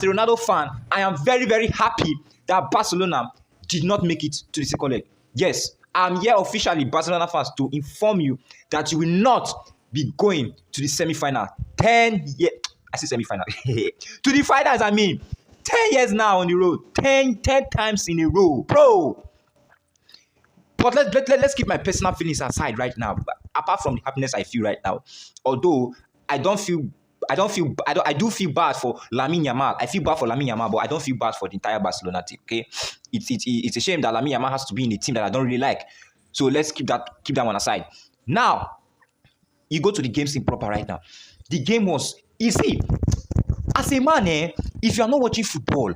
a Ronaldo fan, I am very, very happy that Barcelona did not make it to the second leg. Yes, I'm here officially, Barcelona fans, to inform you that you will not be going to the semi-final. 10 years, I say semi-final, to the finals, I mean. 10 years now on the road, 10 times in a row, bro. But let's keep my personal feelings aside right now. Apart from the happiness I feel right now, although I do feel bad for Lamine Yamal. I feel bad for Lamine Yamal, but I don't feel bad for the entire Barcelona team. Okay, it's a shame that Lamine Yamal has to be in a team that I don't really like. So let's keep that one aside. Now, you go to the game scene proper right now. The game was easy. As a man, if you are not watching football,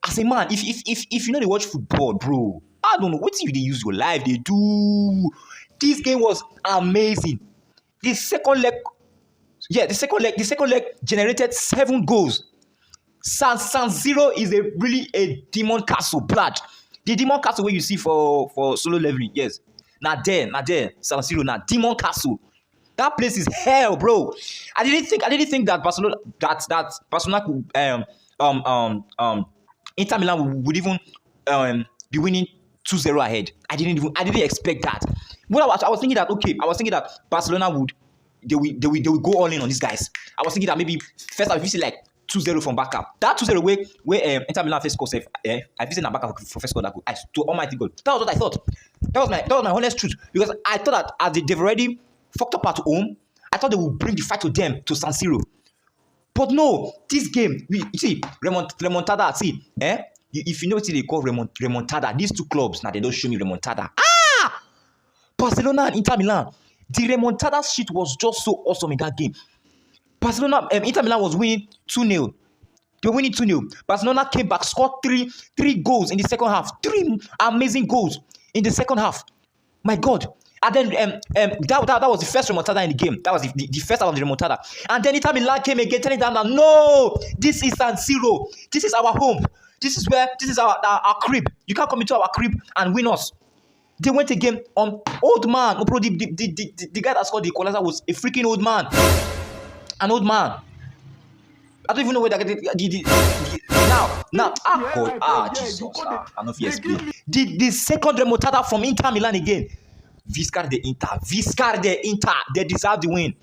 as a man, if you know they watch football, bro, I don't know what you they use your life. They do. This game was amazing. The second leg generated 7 goals. San Siro is really a demon castle, blood. The demon castle where you see for solo leveling, yes. Now there, San Siro, now demon castle. That place is hell, bro. I didn't think that Barcelona could Inter Milan would even be winning 2-0 ahead. I didn't expect that. When I was thinking that Barcelona would go all in on these guys. I was thinking that maybe first half, if you see like 2-0 from backup. That 2-0 where Inter Milan first score safe. I visited a backup for first score that goal. To almighty God. That was what I thought. That was my honest truth. Because I thought that as they've already fucked up at home, I thought they would bring the fight to them to San Siro. But no, this game, you see, remontada, see, if you know what they call remontada, these two clubs, now they don't show me remontada. Barcelona and Inter Milan. The remontada shit was just so awesome in that game. Inter Milan was winning 2-0. They were winning 2-0. Barcelona came back, scored three goals in the second half. 3 amazing goals in the second half. My God. And then that was the first remontada in the game. That was the first half of the remontada. And then Inter Milan came again, telling them that no, this is San Siro. This is our home. This is our crib. You can't come into our crib and win us. They went again on old man. Bro, the guy that scored the equalizer was a freaking old man. An old man. I don't even know where they get Jesus. I know the second remontada from Inter Milan again. Viscar de Inter. They deserve the win.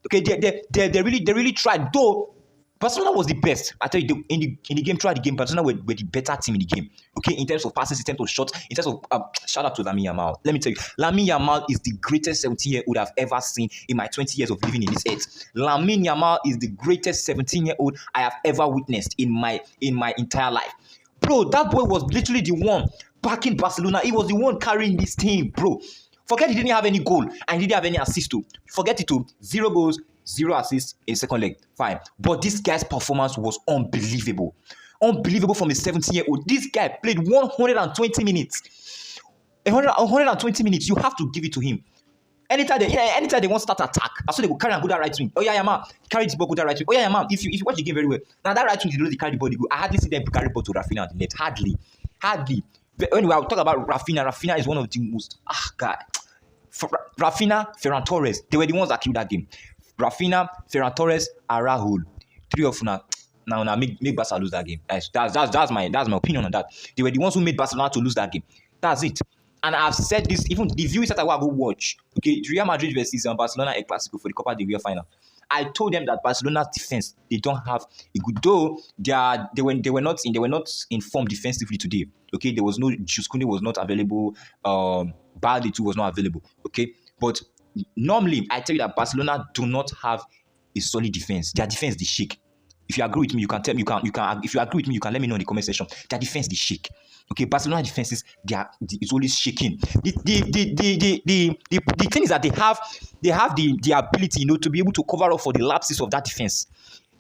Okay, they really tried. Though Barcelona was the best. I tell you, in the game, throughout the game, Barcelona were the better team in the game. Okay, in terms of passes, in terms of shots, in terms of shout out to Lamine Yamal. Let me tell you, Lamine Yamal is the greatest 17-year-old I've ever seen in my 20 years of living in this earth. Lamine Yamal is the greatest 17-year-old I have ever witnessed in my entire life. Bro, that boy was literally the one backing Barcelona. He was the one carrying this team, bro. Forget he didn't have any goal and he didn't have any assist too. Forget it too. 0 goals, 0 assists in second leg. Fine. But this guy's performance was unbelievable. Unbelievable from a 17-year-old. This guy played 120 minutes. 120 minutes. You have to give it to him. Anytime they want to start attack, I saw they will carry and go that right wing. Oh yeah, man. Carry the ball, go that right wing. Oh yeah, man. If you watch the game very well. Now that right wing, they carry the ball, they go. I hardly see them carry the ball to Rafinha on the net. Hardly. But anyway, I'll talk about Rafinha. Rafinha is one of the most God. Rafinha, Ferran Torres, they were the ones that killed that game. Rafinha, Ferran Torres, and Rahul. 3 of now make Barca lose that game. That's my opinion on that. They were the ones who made Barcelona to lose that game. That's it. And I've said this, even the viewers that I will go watch. Okay, Real Madrid versus Barcelona El Clasico for the Copa del Rey final. I told them that Barcelona's defense, they don't have a good, though they were not informed defensively today. Okay, there was no Juskuni was not available. Balde too was not available. Okay, but normally I tell you that Barcelona do not have a solid defense. Their defense they shake. If you agree with me, you can tell me. If you agree with me, you can let me know in the comment section. Their defense they shake. Okay, Barcelona defenses it's always shaking. The thing is that they have the ability, to be able to cover up for the lapses of that defense.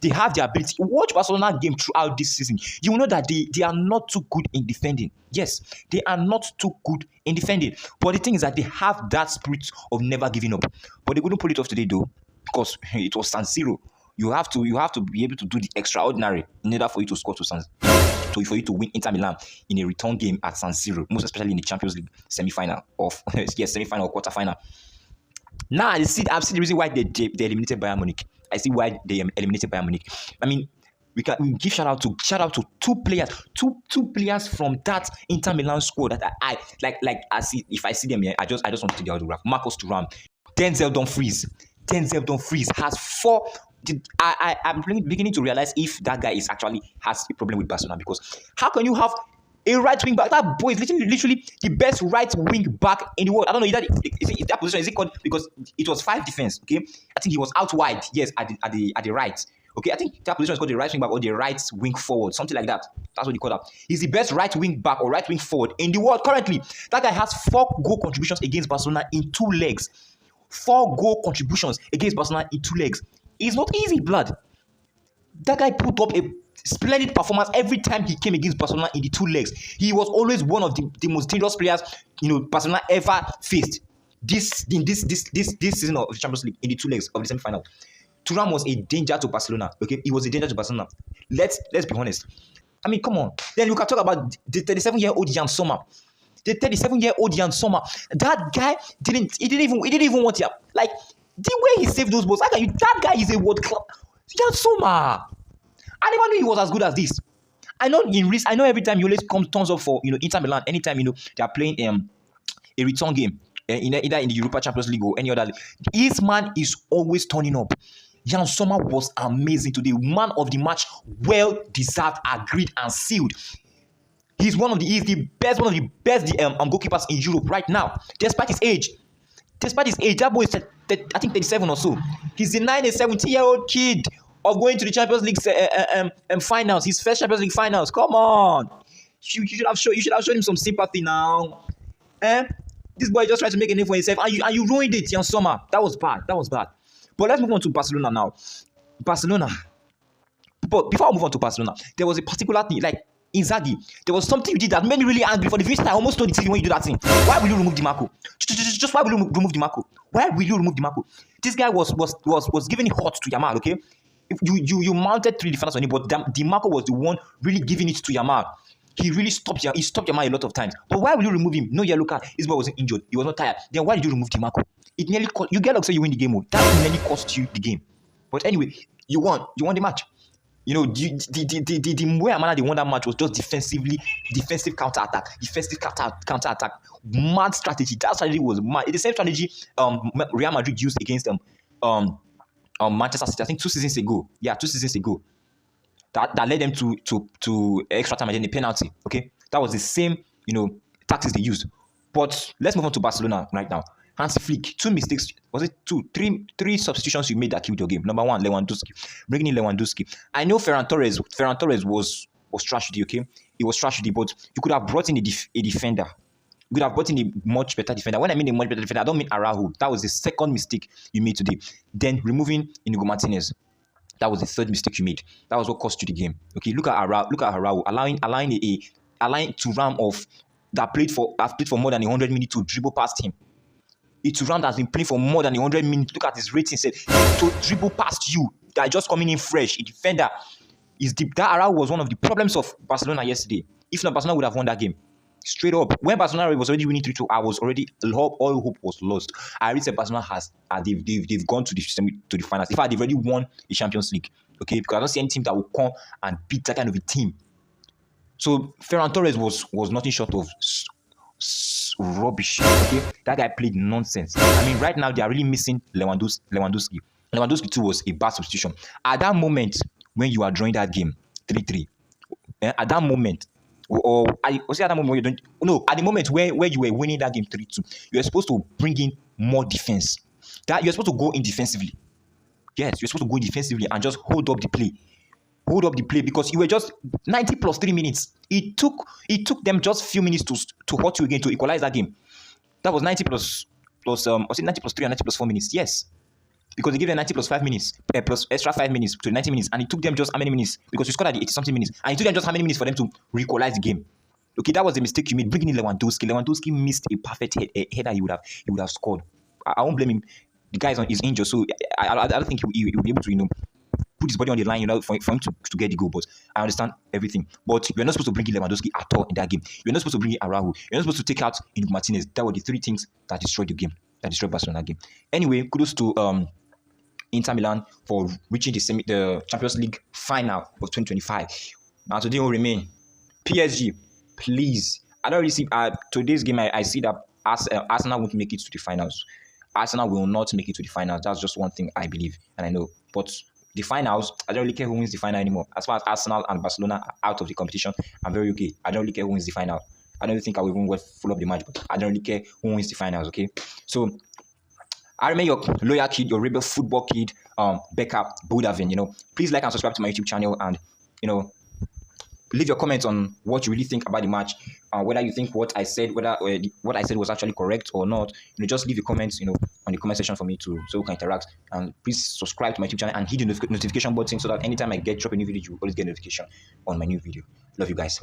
They have the ability. Watch Barcelona game throughout this season. You will know that they are not too good in defending. Yes, they are not too good in defending. But the thing is that they have that spirit of never giving up. But they couldn't pull it off today though, because it was San Siro. You have to be able to do the extraordinary in order for you to score for you to win Inter Milan in a return game at San Siro, most especially in the Champions League semi-final or quarter-final. Now I've seen the reason why they eliminated Bayern Munich. I see why they eliminated Bayern Munich. I mean, we give shout out to two players from that Inter Milan squad that I like. If I see them here, I just want to take the autograph. Marcus Thuram, Denzel Dumfries has 4. I'm beginning to realize if that guy has a problem with Barcelona, because how can you have a right wing back? That boy is literally the best right wing back in the world. I don't know if that position is it called, because it was 5 defense. Okay, I think he was out wide. Yes, at the right. Okay, I think that position is called the right wing back or the right wing forward, something like that. That's what you call that. He's the best right wing back or right wing forward in the world currently. That guy has 4 goal contributions against Barcelona in 2 legs. 4 goal contributions against Barcelona in 2 legs. It's not easy, blood. That guy put up a splendid performance every time he came against Barcelona in the 2 legs. He was always one of the most dangerous players Barcelona ever faced. This season of the Champions League in the 2 legs of the semi-final. Thuram was a danger to Barcelona. Okay, he was a danger to Barcelona. Let's be honest. I mean, come on. Then we can talk about the 37-year-old Jan Sommer. The 37-year-old Jan Sommer. That guy didn't even want to, like, the way he saved those balls. That guy is a world class. Jan Sommer. I never knew he was as good as this. I know every time he always turns up for Inter Milan. Anytime they are playing a return game, either in the Europa Champions League or any other league, his man is always turning up. Jan Sommer was amazing today. Man of the match, well deserved, agreed and sealed. He's the best goalkeepers in Europe right now, despite his age. That boy is I think 37 or so. He's denying a 17-year-old kid of going to the Champions League finals, his first Champions League finals. Come on, you should have shown him some sympathy now. This boy just tried to make a name for himself, and you ruined it, Jan Sommer. That was bad. But let's move on to Barcelona now. But before I move on to Barcelona, there was a particular thing, like Inzaghi. There was something you did that made me really angry. For the first time, I almost told the TV when you do that thing. Why will you remove Di Marco? Just why will you remove Di Marco? Why will you remove Di Marco? This guy was giving it hot to Yamal, okay? You mounted 3 defenders on him, but Di Marco was the one really giving it to Yamal. He really stopped Yamal a lot of times. But why will you remove him? No yellow card. This boy wasn't injured. He was not tired. Then why did you remove Di Marco? It nearly cost you. Get like say you win the game. That nearly cost you the game. But anyway, you won the match. The way Amala they won that match was just defensive counter attack. Mad strategy. That strategy was mad. It's the same strategy Real Madrid used against Manchester City. I think 2 seasons ago. Yeah, 2 seasons ago. That led them to extra time and then the penalty. Okay, that was the same tactics they used. But let's move on to Barcelona right now. Hansi Flick, 2 mistakes. Was it 2? 3 substitutions you made that killed your game. Number 1, Lewandowski. Bringing in Lewandowski. I know Ferran Torres was trash today, okay? It was trash today, but you could have brought in a defender. You could have brought in a much better defender. When I mean a much better defender, I don't mean Araujo. That was the second mistake you made today. Then removing Inigo Martinez. That was the 3rd mistake you made. That was what cost you the game. Okay, look at Araujo allowing Thuram of that played for more than 100 minutes to dribble past him. Thuram has been playing for more than 100 minutes. Look at his rating. Said to dribble past you. They are just coming in fresh. A defender that Araujo was one of the problems of Barcelona yesterday. If not, Barcelona would have won that game. Straight up, when Barcelona was already winning 3-2, I was already all hope was lost. I already said Barcelona they've gone to the finals. In fact, they've already won the Champions League. Okay, because I don't see any team that will come and beat that kind of a team. So Ferran Torres was nothing short of rubbish. Okay, that guy played nonsense. I mean, right now they are really missing Lewandowski. Lewandowski too was a bad substitution. At that moment when you are drawing that game 3-3, at that moment. At the moment where you were winning that game 3-2, you were supposed to bring in more defense. That you're supposed to go in defensively. Yes, you're supposed to go in defensively and just hold up the play. Hold up the play, because you were just 90 plus 3 minutes. It took them just few minutes to hurt you again to equalize that game. That was 90 plus was it 90 plus 3 or 90 plus 4 minutes? Yes. Because they gave them 90 plus 5 minutes, plus extra 5 minutes to 90 minutes. And it took them just how many minutes? Because you scored at the 80-something minutes. And it took them just how many minutes for them to re-equalize the game? Okay, that was the mistake you made, bringing in Lewandowski. Lewandowski missed a perfect header he would have scored. I won't blame him. The guy is injured, so I don't think he will be able to, put his body on the line, for him to get the goal. But I understand everything. But you're not supposed to bring in Lewandowski at all in that game. You're not supposed to bring in Araujo. You're not supposed to take out Inigo Martinez. That were the 3 things that destroyed the game. That destroyed Barcelona game. Anyway, kudos to Inter Milan for reaching the Champions League final of 2025. Now today will remain PSG. Please, I don't really see today's game. I see that Arsenal won't make it to the finals. Arsenal will not make it to the finals. That's just one thing I believe and I know. But the finals, I don't really care who wins the final anymore. As far as Arsenal and Barcelona are out of the competition, I'm very okay. I don't really care who wins the final. I don't think I will even follow up the match, but I don't really care who wins the finals, okay? So I remain your loyal kid, your rebel football kid, Becca Budavin. Please like and subscribe to my YouTube channel, and leave your comments on what you really think about the match, whether you think what I said, whether what I said was actually correct or not. Just leave your comments, on the comment section for me to so we can interact. And please subscribe to my YouTube channel and hit the notification button so that anytime I drop a new video, you will always get a notification on my new video. Love you guys.